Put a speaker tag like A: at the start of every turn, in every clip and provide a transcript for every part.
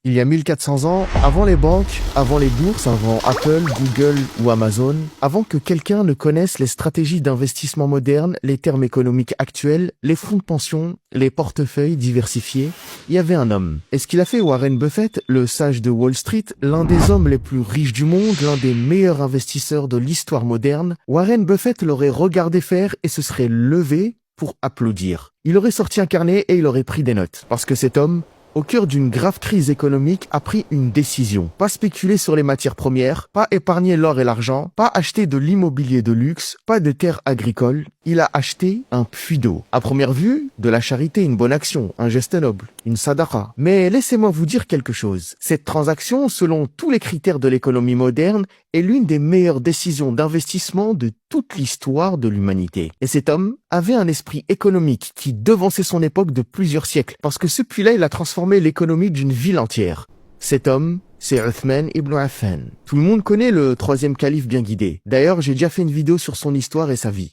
A: Il y a 1400 ans, avant les banques, avant les bourses, avant Apple, Google ou Amazon, avant que quelqu'un ne connaisse les stratégies d'investissement modernes, les termes économiques actuels, les fonds de pension, les portefeuilles diversifiés, il y avait un homme. Et ce qu'il a fait Warren Buffett, le sage de Wall Street, l'un des hommes les plus riches du monde, l'un des meilleurs investisseurs de l'histoire moderne, Warren Buffett l'aurait regardé faire et se serait levé pour applaudir. Il aurait sorti un carnet et il aurait pris des notes. Parce que cet homme, au cœur d'une grave crise économique, a pris une décision. Pas spéculer sur les matières premières, pas épargner l'or et l'argent, pas acheter de l'immobilier de luxe, pas de terres agricoles. Il a acheté un puits d'eau. À première vue, de la charité, une bonne action, un geste noble, une sadaqa. Mais laissez-moi vous dire quelque chose. Cette transaction, selon tous les critères de l'économie moderne, est l'une des meilleures décisions d'investissement de toute l'histoire de l'humanité. Et cet homme avait un esprit économique qui devançait son époque de plusieurs siècles, parce que ce puits-là, il a transformé l'économie d'une ville entière. Cet homme, c'est Uthman ibn Affan. Tout le monde connaît le troisième calife bien guidé. D'ailleurs, j'ai déjà fait une vidéo sur son histoire et sa vie.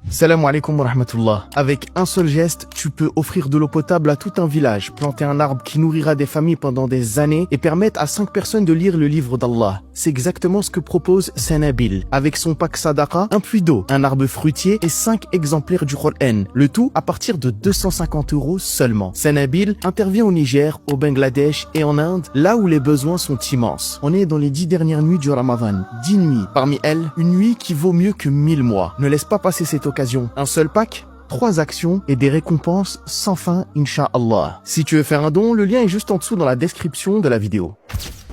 A: Salam alaikum wa rahmatullah. Avec un seul geste, tu peux offrir de l'eau potable à tout un village, planter un arbre qui nourrira des familles pendant des années et permettre à 5 personnes de lire le livre d'Allah. C'est exactement ce que propose Sanabil. Avec son pack Sadaqa, un puits d'eau, un arbre fruitier et 5 exemplaires du Coran. Le tout à partir de 250 € seulement. Sanabil intervient au Niger, au Bangladesh et en Inde, là où les besoins sont immenses. On est dans les 10 dernières nuits du Ramadan. 10 nuits. Parmi elles, une nuit qui vaut mieux que 1000 mois. Ne laisse pas passer cette occasion. Un seul pack, 3 actions et des récompenses sans fin, Inch'Allah. Si tu veux faire un don, le lien est juste en dessous dans la description de la vidéo.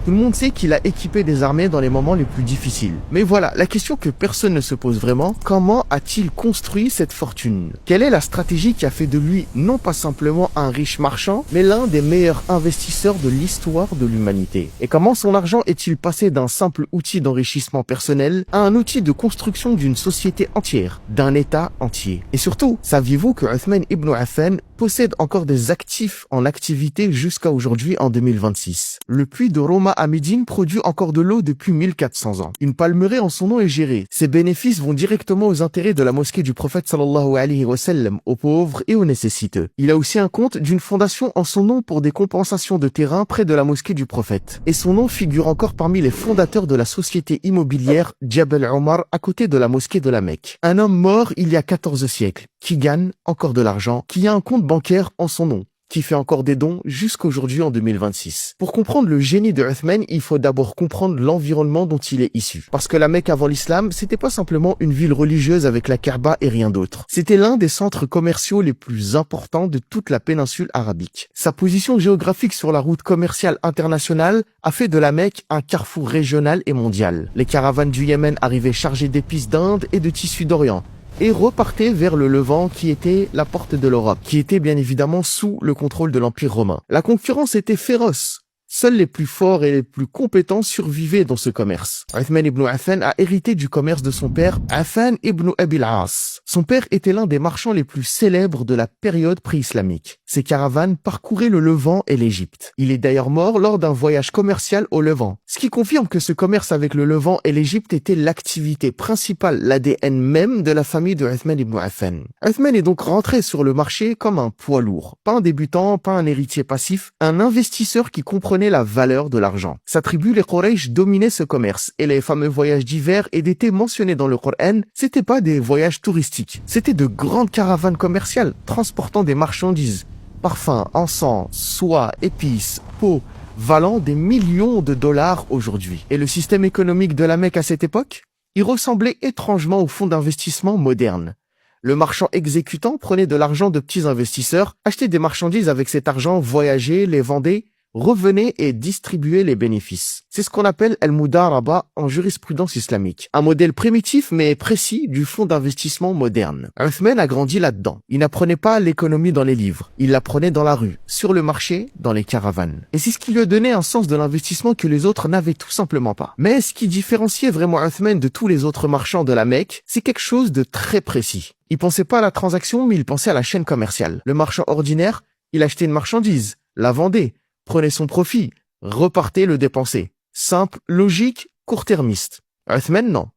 A: Tout le monde sait qu'il a équipé des armées dans les moments les plus difficiles. Mais voilà, la question que personne ne se pose vraiment, comment a-t-il construit cette fortune? Quelle est la stratégie qui a fait de lui non pas simplement un riche marchand, mais l'un des meilleurs investisseurs de l'histoire de l'humanité? Et comment son argent est-il passé d'un simple outil d'enrichissement personnel à un outil de construction d'une société entière, d'un État entier? Et surtout, saviez-vous que Uthman ibn Affan possède encore des actifs en activité jusqu'à aujourd'hui en 2026? Le puits de Roma à Médine produit encore de l'eau depuis 1400 ans. Une palmeraie en son nom est gérée. Ses bénéfices vont directement aux intérêts de la mosquée du prophète sallallahu alayhi wa sallam, aux pauvres et aux nécessiteux. Il a aussi un compte d'une fondation en son nom pour des compensations de terrain près de la mosquée du prophète. Et son nom figure encore parmi les fondateurs de la société immobilière Jabal Omar à côté de la mosquée de la Mecque. Un homme mort il y a 14 siècles, qui gagne encore de l'argent, qui a un compte bancaire en son nom, qui fait encore des dons jusqu'aujourd'hui en 2026. Pour comprendre le génie de Uthman, il faut d'abord comprendre l'environnement dont il est issu. Parce que la Mecque avant l'islam, c'était pas simplement une ville religieuse avec la Kaaba et rien d'autre. C'était l'un des centres commerciaux les plus importants de toute la péninsule arabique. Sa position géographique sur la route commerciale internationale a fait de la Mecque un carrefour régional et mondial. Les caravanes du Yémen arrivaient chargées d'épices d'Inde et de tissus d'Orient, et repartait vers le Levant qui était la porte de l'Europe, qui était bien évidemment sous le contrôle de l'Empire romain. La concurrence était féroce. Seuls les plus forts et les plus compétents survivaient dans ce commerce. Uthman ibn Affan a hérité du commerce de son père, Affan ibn Abil As. Son père était l'un des marchands les plus célèbres de la période pré-islamique. Ses caravanes parcouraient le Levant et l'Égypte. Il est d'ailleurs mort lors d'un voyage commercial au Levant. Ce qui confirme que ce commerce avec le Levant et l'Égypte était l'activité principale, l'ADN même de la famille de Uthman ibn Affan. Uthman est donc rentré sur le marché comme un poids lourd. Pas un débutant, pas un héritier passif, un investisseur qui comprenait la valeur de l'argent. Sa tribu, les Quraysh, dominaient ce commerce et les fameux voyages d'hiver et d'été mentionnés dans le Coran, c'était pas des voyages touristiques. C'était de grandes caravanes commerciales transportant des marchandises, parfums, encens, soie, épices, peaux, valant des millions de dollars aujourd'hui. Et le système économique de la Mecque à cette époque? Il ressemblait étrangement au fonds d'investissement moderne. Le marchand exécutant prenait de l'argent de petits investisseurs, achetait des marchandises avec cet argent, voyageait, les vendait, revenait et distribuait les bénéfices. C'est ce qu'on appelle al-mudaraba en jurisprudence islamique. Un modèle primitif mais précis du fonds d'investissement moderne. Uthman a grandi là-dedans. Il n'apprenait pas l'économie dans les livres. Il l'apprenait dans la rue, sur le marché, dans les caravanes. Et c'est ce qui lui a donné un sens de l'investissement que les autres n'avaient tout simplement pas. Mais ce qui différenciait vraiment Uthman de tous les autres marchands de la Mecque, c'est quelque chose de très précis. Il pensait pas à la transaction, mais il pensait à la chaîne commerciale. Le marchand ordinaire, il achetait une marchandise, la vendait, prenait son profit, repartait le dépenser. Simple, logique, court-termiste. Uthman, non.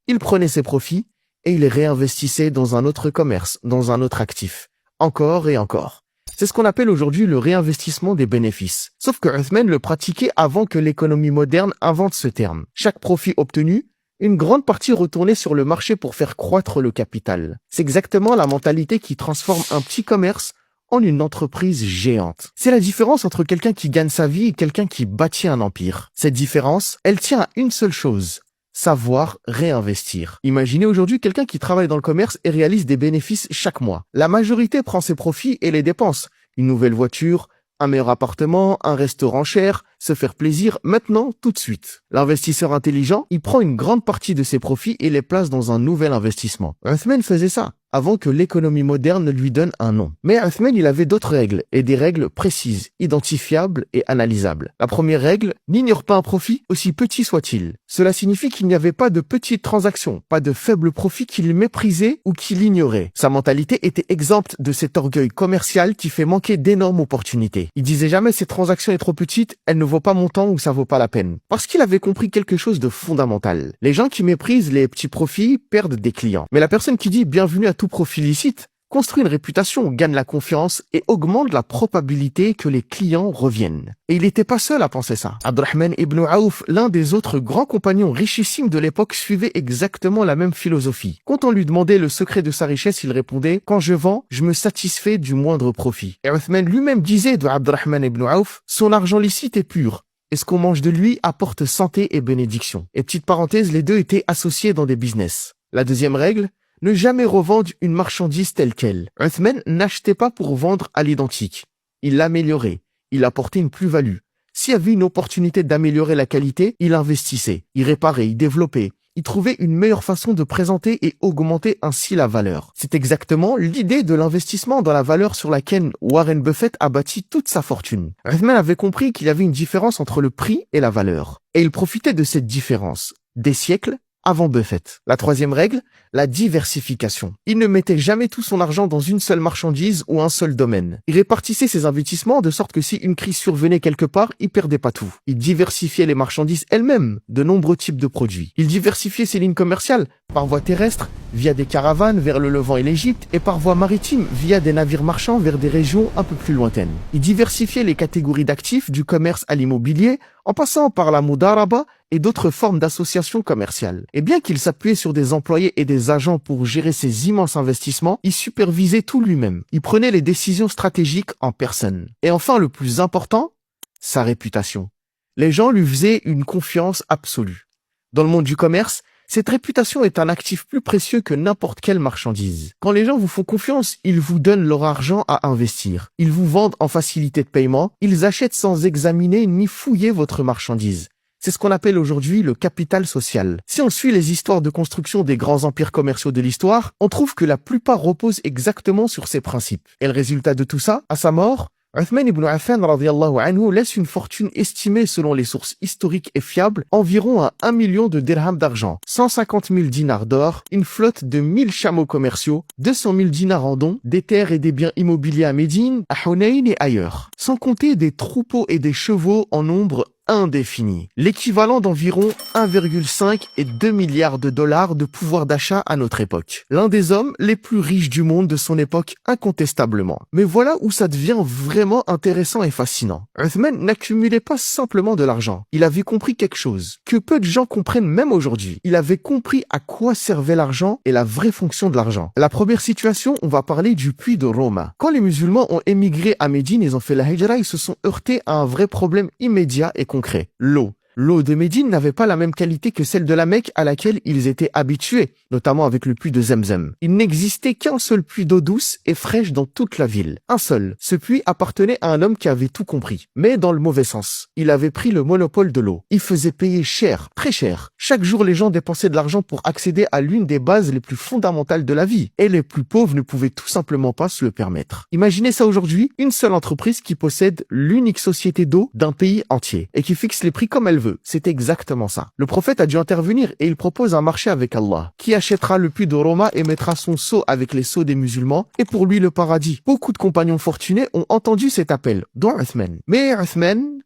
A: Il prenait ses profits et il les réinvestissait dans un autre commerce, dans un autre actif. Encore et encore. C'est ce qu'on appelle aujourd'hui le réinvestissement des bénéfices. Sauf que Uthman le pratiquait avant que l'économie moderne invente ce terme. Chaque profit obtenu, une grande partie retournait sur le marché pour faire croître le capital. C'est exactement la mentalité qui transforme un petit commerce en une entreprise géante. C'est la différence entre quelqu'un qui gagne sa vie et quelqu'un qui bâtit un empire. Cette différence, elle tient à une seule chose: savoir réinvestir. Imaginez aujourd'hui quelqu'un qui travaille dans le commerce et réalise des bénéfices chaque mois. La majorité prend ses profits et les dépense. Une nouvelle voiture, un meilleur appartement, un restaurant cher, se faire plaisir maintenant, tout de suite. L'investisseur intelligent, il prend une grande partie de ses profits et les place dans un nouvel investissement. Uthman faisait ça avant que l'économie moderne ne lui donne un nom. Mais Uthman, il avait d'autres règles, et des règles précises, identifiables et analysables. La première règle: n'ignore pas un profit, aussi petit soit-il. Cela signifie qu'il n'y avait pas de petites transactions, pas de faibles profits qu'il méprisait ou qu'il ignorait. Sa mentalité était exempte de cet orgueil commercial qui fait manquer d'énormes opportunités. Il disait jamais: cette transaction est trop petite, elle ne vaut pas mon temps ou ça vaut pas la peine. Parce qu'il avait compris quelque chose de fondamental. Les gens qui méprisent les petits profits perdent des clients. Mais la personne qui dit bienvenue à tout profit licite construit une réputation, gagne la confiance et augmente la probabilité que les clients reviennent. Et il n'était pas seul à penser ça. Abdurrahman ibn Aouf, l'un des autres grands compagnons richissimes de l'époque, suivait exactement la même philosophie. Quand on lui demandait le secret de sa richesse, il répondait: quand je vends, je me satisfais du moindre profit. Et Uthman lui-même disait de Abdurrahman ibn Aouf: son argent licite est pur, et ce qu'on mange de lui apporte santé et bénédiction. Et petite parenthèse, les deux étaient associés dans des business. La deuxième règle: ne jamais revendre une marchandise telle qu'elle. Uthman n'achetait pas pour vendre à l'identique. Il l'améliorait. Il apportait une plus-value. S'il y avait une opportunité d'améliorer la qualité, il investissait. Il réparait, il développait. Il trouvait une meilleure façon de présenter et augmenter ainsi la valeur. C'est exactement l'idée de l'investissement dans la valeur sur laquelle Warren Buffett a bâti toute sa fortune. Uthman avait compris qu'il y avait une différence entre le prix et la valeur. Et il profitait de cette différence des siècles avant Buffett. La troisième règle: la diversification. Il ne mettait jamais tout son argent dans une seule marchandise ou un seul domaine. Il répartissait ses investissements de sorte que si une crise survenait quelque part, il perdait pas tout. Il diversifiait les marchandises elles-mêmes, de nombreux types de produits. Il diversifiait ses lignes commerciales par voie terrestre, via des caravanes vers le Levant et l'Égypte, et par voie maritime, via des navires marchands vers des régions un peu plus lointaines. Il diversifiait les catégories d'actifs du commerce à l'immobilier, en passant par la mudaraba et d'autres formes d'associations commerciales. Et bien qu'il s'appuyait sur des employés et des agents pour gérer ses immenses investissements, il supervisait tout lui-même. Il prenait les décisions stratégiques en personne. Et enfin, le plus important, sa réputation. Les gens lui faisaient une confiance absolue. Dans le monde du commerce, cette réputation est un actif plus précieux que n'importe quelle marchandise. Quand les gens vous font confiance, ils vous donnent leur argent à investir. Ils vous vendent en facilité de paiement. Ils achètent sans examiner ni fouiller votre marchandise. C'est ce qu'on appelle aujourd'hui le capital social. Si on suit les histoires de construction des grands empires commerciaux de l'histoire, on trouve que la plupart reposent exactement sur ces principes. Et le résultat de tout ça, à sa mort, Uthman ibn Affan radiyallahu anhu laisse une fortune estimée selon les sources historiques et fiables environ à 1 million de dirhams d'argent, 150 000 dinars d'or, une flotte de 1000 chameaux commerciaux, 200 000 dinars en dons, des terres et des biens immobiliers à Médine, à Hunayn et ailleurs. Sans compter des troupeaux et des chevaux en nombre indéfini, l'équivalent d'environ 1,5 et 2 milliards de dollars de pouvoir d'achat à notre époque. L'un des hommes les plus riches du monde de son époque, incontestablement. Mais voilà où ça devient vraiment intéressant et fascinant. Uthman n'accumulait pas simplement de l'argent. Il avait compris quelque chose que peu de gens comprennent même aujourd'hui. Il avait compris à quoi servait l'argent et la vraie fonction de l'argent. La première situation, on va parler du puits de Roma. Quand les musulmans ont émigré à Médine, ils ont fait la hijra, ils se sont heurtés à un vrai problème immédiat et concret, l'eau. L'eau de Médine n'avait pas la même qualité que celle de la Mecque à laquelle ils étaient habitués, notamment avec le puits de Zemzem. Il n'existait qu'un seul puits d'eau douce et fraîche dans toute la ville. Un seul. Ce puits appartenait à un homme qui avait tout compris, mais dans le mauvais sens. Il avait pris le monopole de l'eau. Il faisait payer cher, très cher. Chaque jour, les gens dépensaient de l'argent pour accéder à l'une des bases les plus fondamentales de la vie, et les plus pauvres ne pouvaient tout simplement pas se le permettre. Imaginez ça aujourd'hui, une seule entreprise qui possède l'unique société d'eau d'un pays entier, et qui fixe les prix comme elle veut. C'est exactement ça. Le prophète a dû intervenir et il propose un marché avec Allah. Qui achètera le puits de Roma et mettra son sceau avec les sceaux des musulmans et pour lui le paradis. Beaucoup de compagnons fortunés ont entendu cet appel, dont Uthman. Mais Uthman,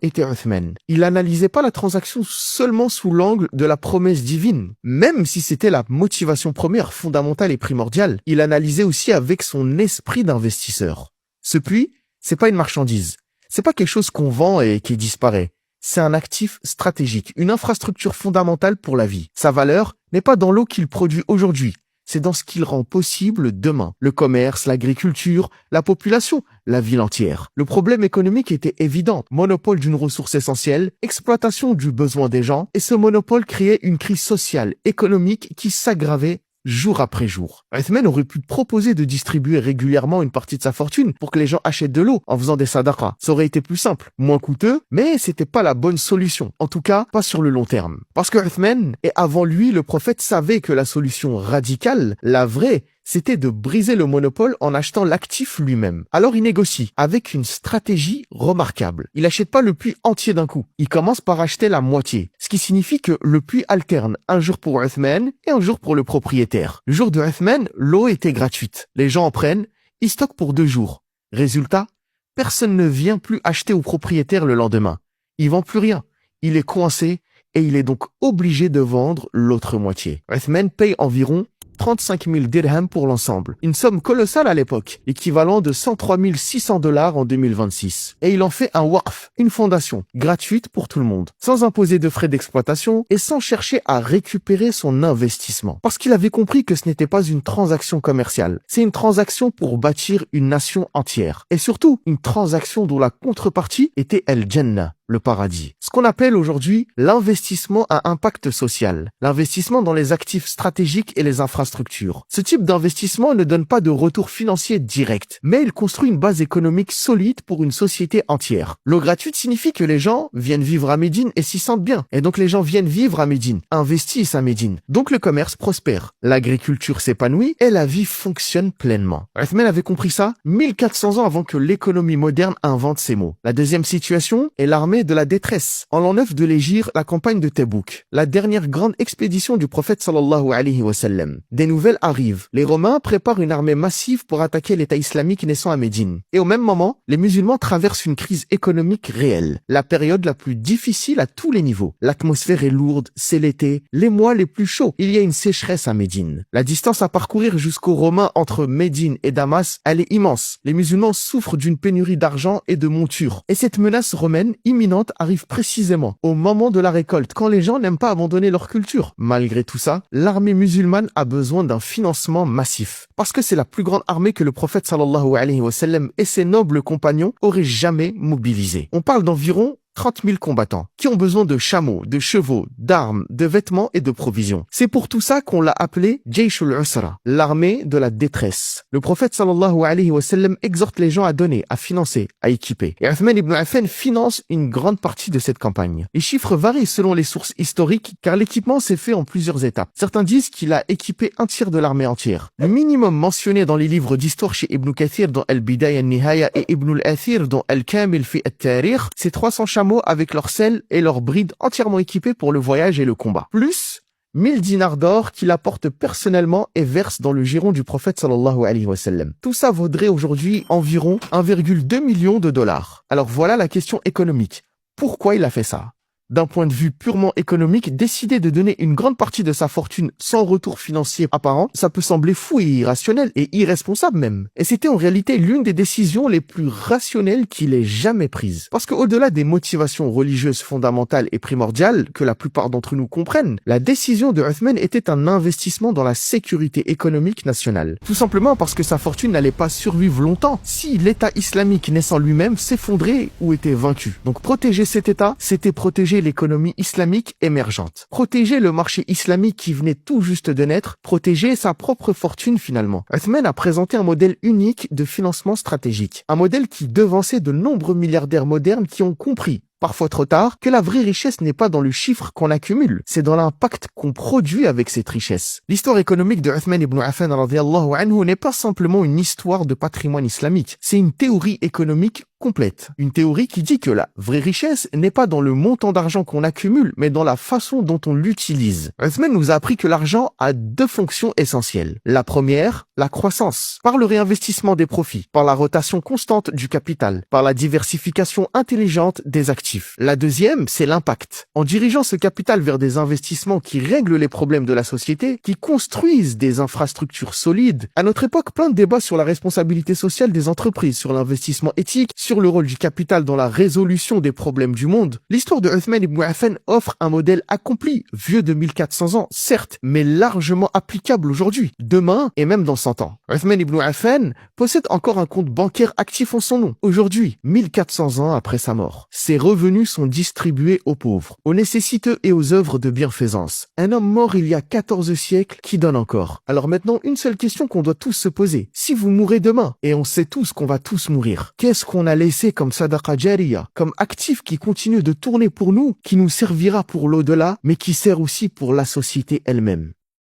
A: était Uthman. Il n'analysait pas la transaction seulement sous l'angle de la promesse divine. Même si c'était la motivation première, fondamentale et primordiale, il analysait aussi avec son esprit d'investisseur. Ce puits, c'est pas une marchandise. C'est pas quelque chose qu'on vend et qui disparaît. C'est un actif stratégique, une infrastructure fondamentale pour la vie. Sa valeur n'est pas dans l'eau qu'il produit aujourd'hui, c'est dans ce qu'il rend possible demain. Le commerce, l'agriculture, la population, la ville entière. Le problème économique était évident. Monopole d'une ressource essentielle, exploitation du besoin des gens, et ce monopole créait une crise sociale, économique qui s'aggravait jour après jour. Uthman aurait pu proposer de distribuer régulièrement une partie de sa fortune pour que les gens achètent de l'eau en faisant des sadaqas. Ça aurait été plus simple, moins coûteux, mais c'était pas la bonne solution. En tout cas, pas sur le long terme. Parce que Uthman, et avant lui, le prophète savait que la solution radicale, la vraie, c'était de briser le monopole en achetant l'actif lui-même. Alors il négocie avec une stratégie remarquable. Il n'achète pas le puits entier d'un coup. Il commence par acheter la moitié. Ce qui signifie que le puits alterne un jour pour Uthman et un jour pour le propriétaire. Le jour de Uthman, l'eau était gratuite. Les gens en prennent, ils stockent pour 2 jours. Résultat, personne ne vient plus acheter au propriétaire le lendemain. Il vend plus rien. Il est coincé et il est donc obligé de vendre l'autre moitié. Uthman paye environ 35 000 dirhams pour l'ensemble. Une somme colossale à l'époque, équivalent de 103 600 $ en 2026. Et il en fait un waqf, une fondation, gratuite pour tout le monde, sans imposer de frais d'exploitation et sans chercher à récupérer son investissement. Parce qu'il avait compris que ce n'était pas une transaction commerciale, c'est une transaction pour bâtir une nation entière. Et surtout, une transaction dont la contrepartie était El Jannah, le paradis. Ce qu'on appelle aujourd'hui l'investissement à impact social. L'investissement dans les actifs stratégiques et les infrastructures. Ce type d'investissement ne donne pas de retour financier direct, mais il construit une base économique solide pour une société entière. L'eau gratuite signifie que les gens viennent vivre à Médine et s'y sentent bien. Et donc les gens viennent vivre à Médine, investissent à Médine. Donc le commerce prospère, l'agriculture s'épanouit et la vie fonctionne pleinement. Uthman avait compris ça 1400 ans avant que l'économie moderne invente ces mots. La deuxième situation est l'armée de la détresse. En l'an 9 de l'Hégire, la campagne de Tebouk, la dernière grande expédition du prophète sallallahu alayhi wa sallam. Des nouvelles arrivent. Les Romains préparent une armée massive pour attaquer l'État islamique naissant à Médine. Et au même moment, les musulmans traversent une crise économique réelle. La période la plus difficile à tous les niveaux. L'atmosphère est lourde, c'est l'été, les mois les plus chauds. Il y a une sécheresse à Médine. La distance à parcourir jusqu'aux Romains entre Médine et Damas, elle est immense. Les musulmans souffrent d'une pénurie d'argent et de montures. Et cette menace romaine imminente arrive précisément au moment de la récolte, quand les gens n'aiment pas abandonner leur culture. Malgré tout ça, l'armée musulmane a besoin d'un financement massif, parce que c'est la plus grande armée que le prophète sallallahu alayhi wa sallam et ses nobles compagnons auraient jamais mobilisée. On parle d'environ 30 000 combattants qui ont besoin de chameaux, de chevaux, d'armes, de vêtements et de provisions. C'est pour tout ça qu'on l'a appelé Jayshul Usra, l'armée de la détresse. Le prophète sallallahu alayhi wa sallam exhorte les gens à donner, à financer, à équiper. Et Uthman ibn Affan finance une grande partie de cette campagne. Les chiffres varient selon les sources historiques car l'équipement s'est fait en plusieurs étapes. Certains disent qu'il a équipé un tiers de l'armée entière. Le minimum mentionné dans les livres d'histoire chez Ibn Kathir dans Al-Bidaya al-Nihaya et Ibn al-Athir dans Al-Kamil fi at-Tarikh, c'est 300 chameaux avec leurs selles et leurs brides entièrement équipés pour le voyage et le combat. Plus 1000 dinars d'or qu'il apporte personnellement et verse dans le giron du prophète sallallahu alayhi wa sallam. Tout ça vaudrait aujourd'hui environ 1,2 million de dollars. Alors voilà la question économique. Pourquoi il a fait ça ? D'un point de vue purement économique, décider de donner une grande partie de sa fortune sans retour financier apparent, ça peut sembler fou et irrationnel et irresponsable même. Et c'était en réalité l'une des décisions les plus rationnelles qu'il ait jamais prises. Parce qu'au-delà des motivations religieuses fondamentales et primordiales que la plupart d'entre nous comprennent, la décision de Uthman était un investissement dans la sécurité économique nationale. Tout simplement parce que sa fortune n'allait pas survivre longtemps si l'État islamique naissant lui-même s'effondrait ou était vaincu. Donc protéger cet État, c'était protéger l'économie islamique émergente. Protéger le marché islamique qui venait tout juste de naître, protéger sa propre fortune finalement. Uthman a présenté un modèle unique de financement stratégique. Un modèle qui devançait de nombreux milliardaires modernes qui ont compris, parfois trop tard, que la vraie richesse n'est pas dans le chiffre qu'on accumule, c'est dans l'impact qu'on produit avec cette richesse. L'histoire économique de Uthman ibn Affan radiyallahu anhu n'est pas simplement une histoire de patrimoine islamique, c'est une théorie économique complète. Une théorie qui dit que la vraie richesse n'est pas dans le montant d'argent qu'on accumule, mais dans la façon dont on l'utilise. Uthman nous a appris que l'argent a deux fonctions essentielles. La première, la croissance, par le réinvestissement des profits, par la rotation constante du capital, par la diversification intelligente des actifs. La deuxième, c'est l'impact. En dirigeant ce capital vers des investissements qui règlent les problèmes de la société, qui construisent des infrastructures solides. À notre époque, plein de débats sur la responsabilité sociale des entreprises, sur l'investissement éthique, sur le rôle du capital dans la résolution des problèmes du monde. L'histoire de Uthman ibn Affan offre un modèle accompli, vieux de 1400 ans, certes, mais largement applicable aujourd'hui, demain et même dans 100 ans. Uthman ibn Affan possède encore un compte bancaire actif en son nom. Aujourd'hui, 1400 ans après sa mort, ses revenus sont distribués aux pauvres, aux nécessiteux et aux œuvres de bienfaisance. Un homme mort il y a 14 siècles qui donne encore. Alors maintenant, une seule question qu'on doit tous se poser. Si vous mourrez demain, et on sait tous qu'on va tous mourir, qu'est-ce qu'on a laissé comme sadaqa jariya, comme actif qui continue de tourner pour nous, qui nous servira pour l'au-delà, mais qui sert aussi pour la société elle-même?